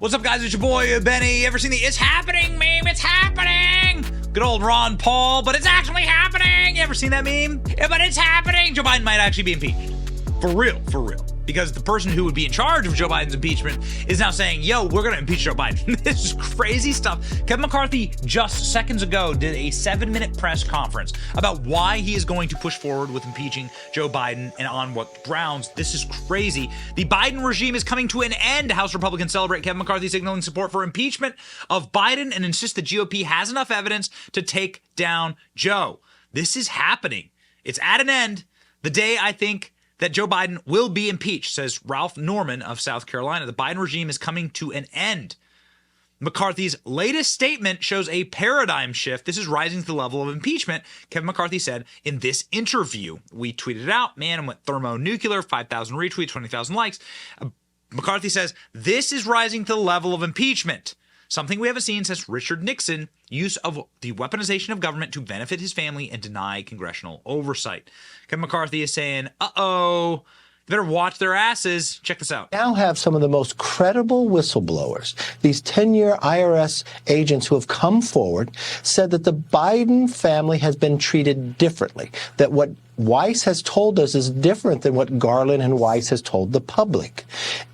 What's up, guys? It's your boy, Benny. Ever seen the It's Happening meme? It's happening! Good old Ron Paul, but it's actually happening! You ever seen that meme? Yeah, but it's happening! Joe Biden might actually be impeached. For real, for real. Because the person who would be in charge of Joe Biden's impeachment is now saying, yo, we're going to impeach Joe Biden. This is crazy stuff. Kevin McCarthy just seconds ago did a 7-minute press conference about why he is going to push forward with impeaching Joe Biden and on what grounds. This is crazy. The Biden regime is coming to an end. House Republicans celebrate Kevin McCarthy signaling support for impeachment of Biden and insist the GOP has enough evidence to take down Joe. This is happening. It's at an end. The day, I think, that Joe Biden will be impeached, says Ralph Norman of South Carolina. The Biden regime is coming to an end. McCarthy's latest statement shows a paradigm shift. This is rising to the level of impeachment, Kevin McCarthy said in this interview. We tweeted it out, man, and went thermonuclear, 5,000 retweets, 20,000 likes. McCarthy says, this is rising to the level of impeachment. Something we haven't seen since Richard Nixon, use of the weaponization of government to benefit his family and deny congressional oversight. Kevin McCarthy is saying, uh-oh, they better watch their asses. Check this out. Now have some of the most credible whistleblowers, these 10-year IRS agents who have come forward, said that the Biden family has been treated differently, that what Weiss has told us is different than what Garland and Weiss has told the public.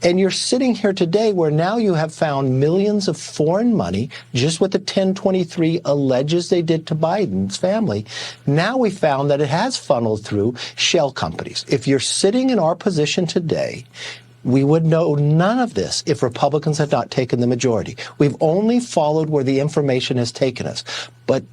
And you're sitting here today where now you have found millions of foreign money, just what the 1023 alleges they did to Biden's family. Now we found that it has funneled through shell companies. If you're sitting in our position today, we would know none of this if Republicans had not taken the majority. We've only followed where the information has taken us. But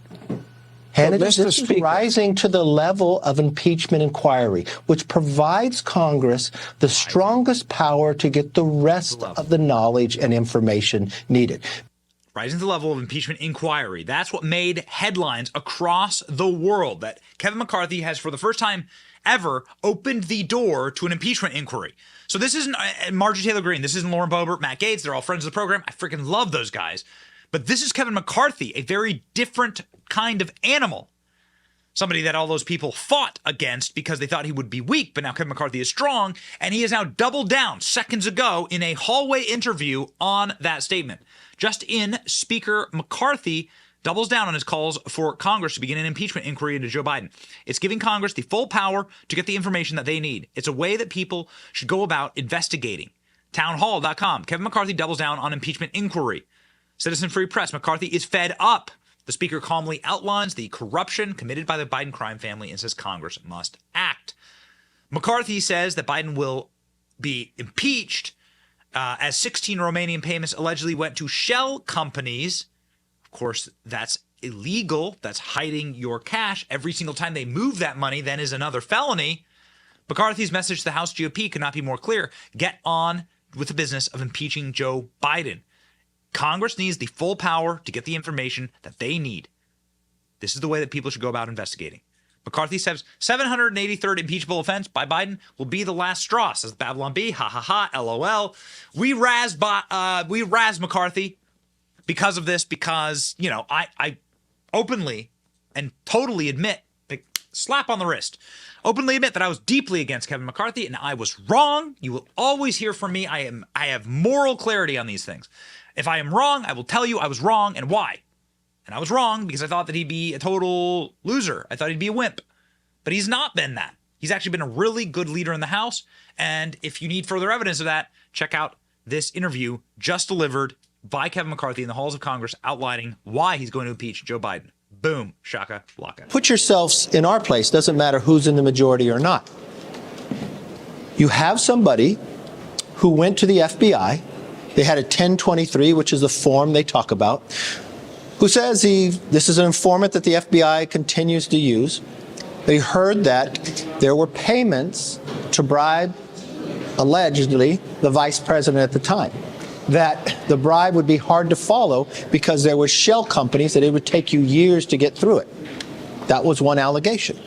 this is rising to the level of impeachment inquiry, which provides Congress the strongest power to get the rest of the knowledge and information needed. Rising to the level of impeachment inquiry. That's what made headlines across the world, that Kevin McCarthy has, for the first time ever, opened the door to an impeachment inquiry. So this isn't Marjorie Taylor Greene. This isn't Lauren Boebert, Matt Gaetz. They're all friends of the program. I freaking love those guys. But this is Kevin McCarthy, a very different kind of animal. Somebody that all those people fought against because they thought he would be weak, but now Kevin McCarthy is strong, and he has now doubled down seconds ago in a hallway interview on that statement. Just in, Speaker McCarthy doubles down on his calls for Congress to begin an impeachment inquiry into Joe Biden. It's giving Congress the full power to get the information that they need. It's a way that people should go about investigating. Townhall.com. Kevin McCarthy doubles down on impeachment inquiry. Citizen Free Press. McCarthy is fed up. The speaker calmly outlines the corruption committed by the Biden crime family and says Congress must act. McCarthy says that Biden will be impeached as 16 Romanian payments allegedly went to shell companies. Of course, that's illegal. That's hiding your cash. Every single time they move that money then is another felony. McCarthy's message to the House GOP could not be more clear. Get on with the business of impeaching Joe Biden. Congress needs the full power to get the information that they need. This is the way that people should go about investigating. McCarthy says 783rd impeachable offense by Biden will be the last straw, says Babylon Bee. Ha ha ha, LOL. We razz McCarthy because of this, because, you know, I openly and totally admit, slap on the wrist, openly admit that I was deeply against Kevin McCarthy and I was wrong. You will always hear from me. I have moral clarity on these things. If I am wrong, I will tell you I was wrong and why. And I was wrong because I thought that he'd be a total loser. I thought he'd be a wimp. But he's not been that. He's actually been a really good leader in the House. And if you need further evidence of that, check out this interview just delivered by Kevin McCarthy in the halls of Congress outlining why he's going to impeach Joe Biden. Boom. Shaka laka. Put yourselves in our place. Doesn't matter who's in the majority or not. You have somebody who went to the FBI. They had a 1023, which is the form they talk about, who says this is an informant that the FBI continues to use. They heard that there were payments to bribe, allegedly, the vice president at the time, that the bribe would be hard to follow because there were shell companies that it would take you years to get through it. That was one allegation.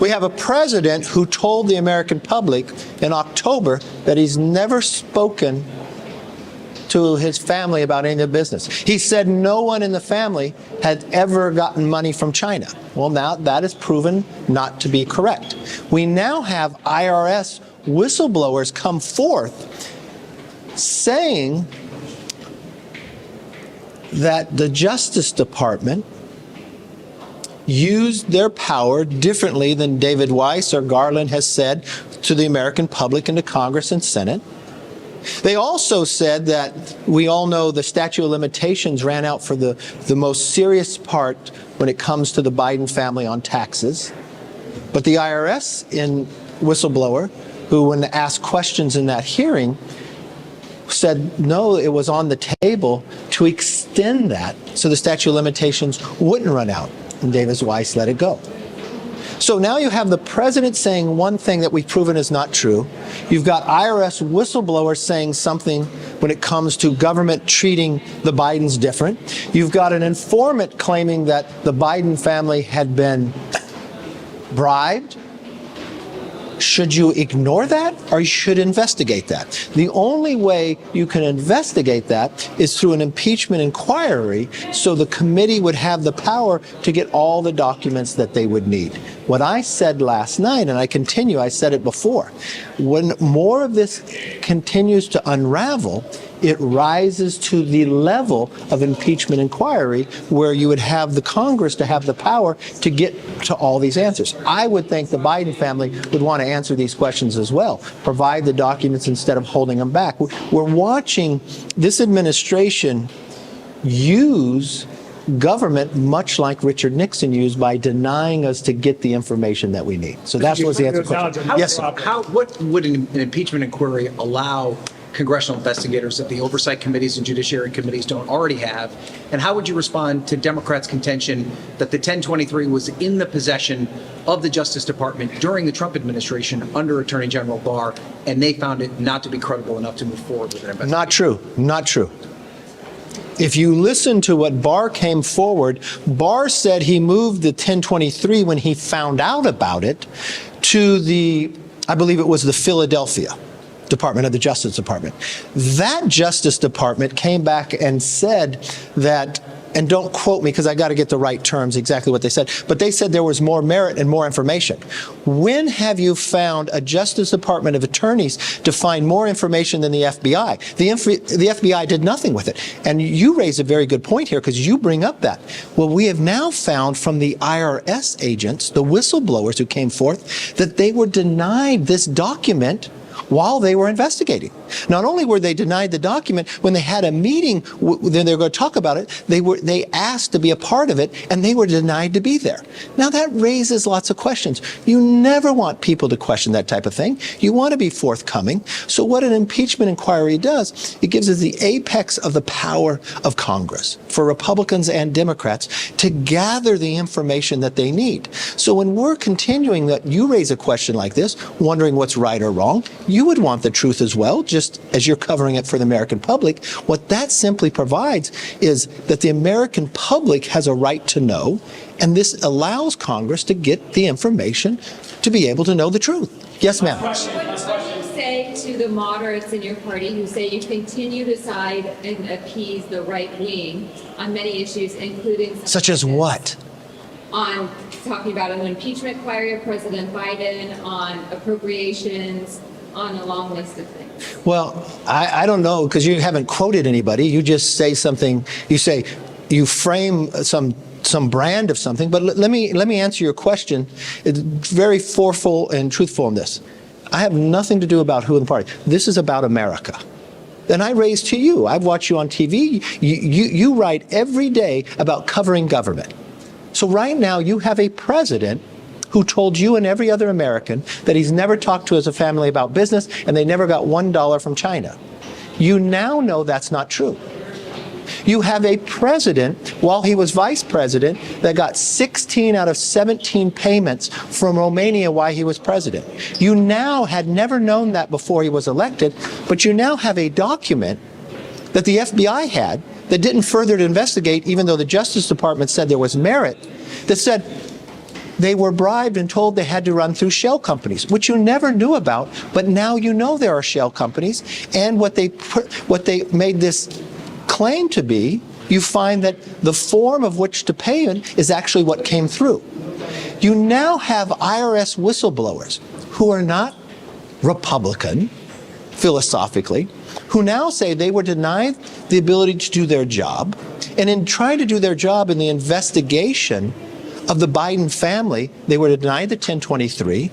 We have a president who told the American public in October that he's never spoken to his family about any of the business. He said no one in the family had ever gotten money from China. Well, now that is proven not to be correct. We now have IRS whistleblowers come forth saying that the Justice Department used their power differently than David Weiss or Garland has said to the American public and to Congress and Senate. They also said that we all know the statute of limitations ran out for the most serious part when it comes to the Biden family on taxes. But the IRS in whistleblower, who when asked questions in that hearing, said no, it was on the table to extend that so the statute of limitations wouldn't run out. And David Weiss let it go. So now you have the president saying one thing that we've proven is not true. You've got IRS whistleblowers saying something when it comes to government treating the Bidens different. You've got an informant claiming that the Biden family had been bribed. Should you ignore that, or you should investigate that? The only way you can investigate that is through an impeachment inquiry, so the committee would have the power to get all the documents that they would need. What I said last night, and I continue, I said it before, when more of this continues to unravel, it rises to the level of impeachment inquiry where you would have the Congress to have the power to get to all these answers. I would think the Biden family would want to answer these questions as well, provide the documents instead of holding them back. We're watching this administration use government much like Richard Nixon used by denying us to get the information that we need. So that was the answer to the question. Yes, sir. What would an impeachment inquiry allow congressional investigators that the oversight committees and judiciary committees don't already have? And how would you respond to Democrats' contention that the 1023 was in the possession of the Justice Department during the Trump administration under Attorney General Barr, and they found it not to be credible enough to move forward with an investigation? Not true. Not true. If you listen to what Barr came forward, Barr said he moved the 1023 when he found out about it to the, I believe it was the Philadelphia Department of the Justice Department. That Justice Department came back and said that, and don't quote me because I got to get the right terms, exactly what they said, but they said there was more merit and more information. When have you found a Justice Department of attorneys to find more information than the FBI? The FBI did nothing with it. And you raise a very good point here because you bring up that. Well, we have now found from the IRS agents, the whistleblowers who came forth, that they were denied this document while they were investigating. Not only were they denied the document, when they had a meeting, then they were going to talk about it, they asked to be a part of it, and they were denied to be there. Now that raises lots of questions. You never want people to question that type of thing. You want to be forthcoming. So what an impeachment inquiry does, it gives us the apex of the power of Congress for Republicans and Democrats to gather the information that they need. So when we're continuing that, you raise a question like this, wondering what's right or wrong, you would want the truth as well, just as you're covering it for the American public. What that simply provides is that the American public has a right to know, and this allows Congress to get the information to be able to know the truth. Yes, ma'am. What do you say to the moderates in your party who say you continue to side and appease the right wing on many issues, including Such as what? on talking about an impeachment inquiry of President Biden, on appropriations, on a long list of things? Well, I don't know, because you haven't quoted anybody. You just say something, you frame some brand of something. But let me answer your question. It's very forceful and truthful in this. I have nothing to do about who in the party. This is about America. And I raise to you, I've watched you on TV, you write every day about covering government. So right now you have a president who told you and every other American that he's never talked to as a family about business, and they never got $1 from China. You now know that's not true. You have a president, while he was vice president, that got 16 out of 17 payments from Romania while he was president. You now had never known that before he was elected, but you now have a document that the FBI had that didn't further to investigate, even though the Justice Department said there was merit, that said they were bribed and told they had to run through shell companies, which you never knew about, but now you know there are shell companies, and what they made this claim to be, you find that the form of which to pay in is actually what came through. You now have IRS whistleblowers who are not Republican, philosophically, who now say they were denied the ability to do their job. And in trying to do their job in the investigation of the Biden family, they were denied the 1023.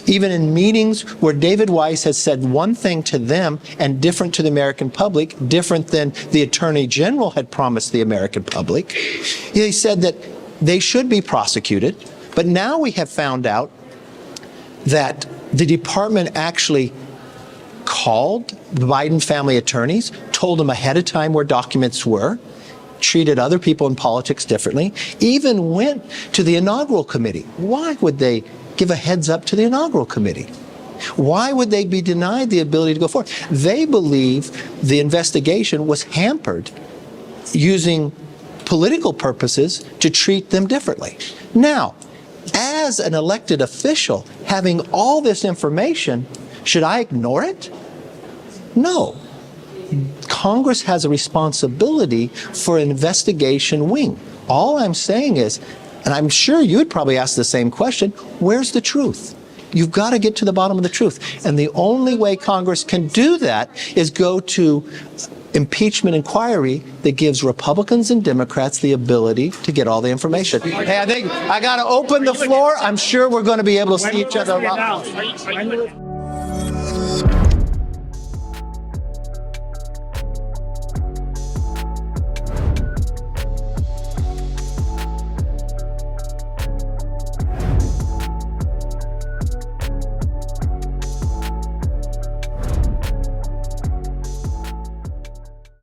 Even in meetings where David Weiss has said one thing to them and different to the American public, different than the Attorney General had promised the American public, he said that they should be prosecuted. But now we have found out that the department actually called the Biden family attorneys, told them ahead of time where documents were, treated other people in politics differently, even went to the inaugural committee. Why would they give a heads up to the inaugural committee? Why would they be denied the ability to go forward? They believe the investigation was hampered using political purposes to treat them differently. Now, as an elected official, having all this information, should I ignore it? No. Congress has a responsibility for an investigation wing. All I'm saying is, and I'm sure you'd probably ask the same question, where's the truth? You've got to get to the bottom of the truth. And the only way Congress can do that is go to impeachment inquiry that gives Republicans and Democrats the ability to get all the information. Hey, I think I got to open the floor. I'm sure we're going to be able to see each other a lot more.